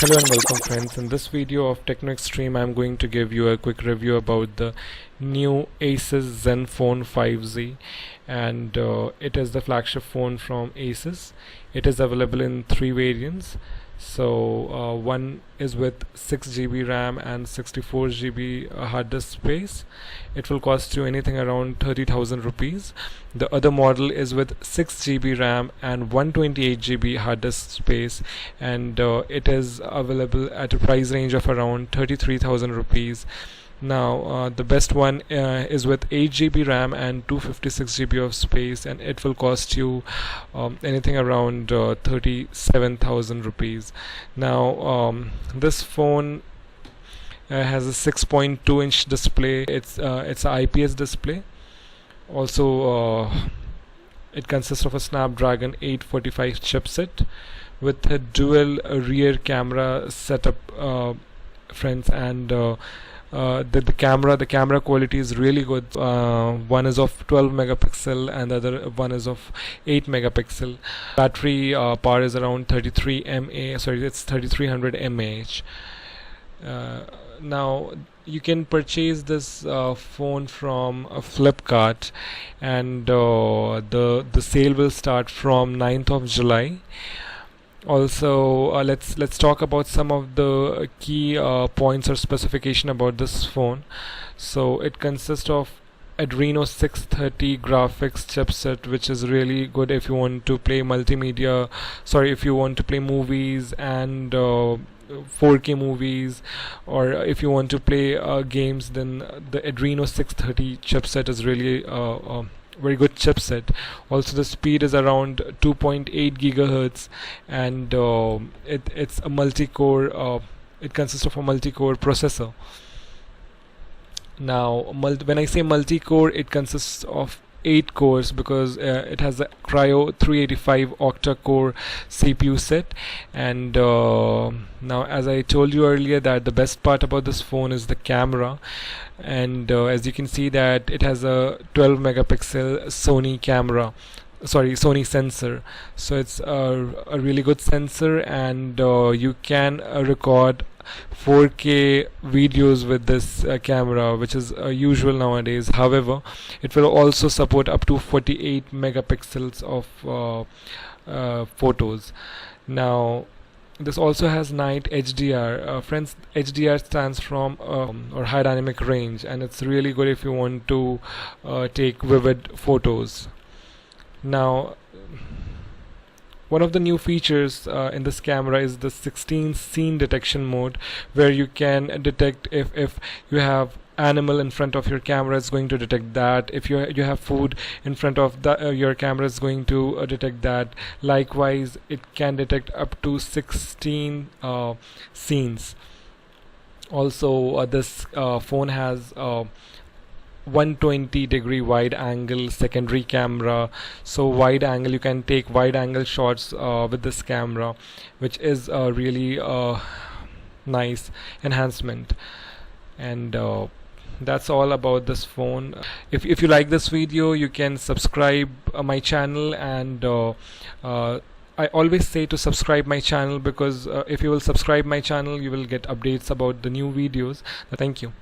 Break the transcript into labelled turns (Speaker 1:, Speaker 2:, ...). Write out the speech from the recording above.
Speaker 1: Hello and welcome friends. In this video of Techno Extreme, I'm going to give you a quick review about the new Asus Zenfone 5Z, and it is the flagship phone from Asus. It is available in three variants. So one is with 6 GB RAM and 64 GB hard disk space. It will cost you anything around 30,000 rupees. The other model is with 6 GB RAM and 128 GB hard disk space, and it is available at a price range of around 33,000 rupees. Now the best one is with 8 GB RAM and 256 GB of space, and it will cost you anything around 37,000 rupees. Now this phone has a 6.2-inch display. It's an IPS display. Also it consists of a Snapdragon 845 chipset with a dual rear camera setup, friends, and the camera quality is really good. One is of 12 megapixel and the other one is of 8 megapixel. Battery power is around 3300 mAh. Now you can purchase this phone from Flipkart, and the sale will start from 9th of July. Also, let's talk about some of the key points or specification about this phone. So it consists of Adreno 630 graphics chipset, which is really good if you want to play if you want to play movies and 4K movies, or if you want to play games, then the Adreno 630 chipset is really very good chipset. Also the speed is around 2.8 gigahertz, and it's a multi-core. It consists of a multi-core processor. Now when I say multi-core, it consists of 8 cores because it has a Cryo 385 octa-core CPU set. And now, as I told you earlier, that the best part about this phone is the camera, and as you can see that it has a 12 megapixel Sony sensor. So it's a really good sensor, and you can record 4K videos with this camera, which is usual nowadays. However, it will also support up to 48 megapixels of photos. Now this also has night HDR. Friends, HDR stands from or high dynamic range, and it's really good if you want to take vivid photos. Now one of the new features in this camera is the 16 scene detection mode, where you can detect if you have animal in front of your camera, it's going to detect that. If you have food in front of your camera, is going to detect that. Likewise, it can detect up to 16 scenes. Also this phone has 120-degree wide angle secondary camera. So wide angle, you can take wide angle shots with this camera, which is a really nice enhancement. And that's all about this phone. If you like this video, you can subscribe my channel, and I always say to subscribe my channel, because if you will subscribe my channel, you will get updates about the new videos. Thank you.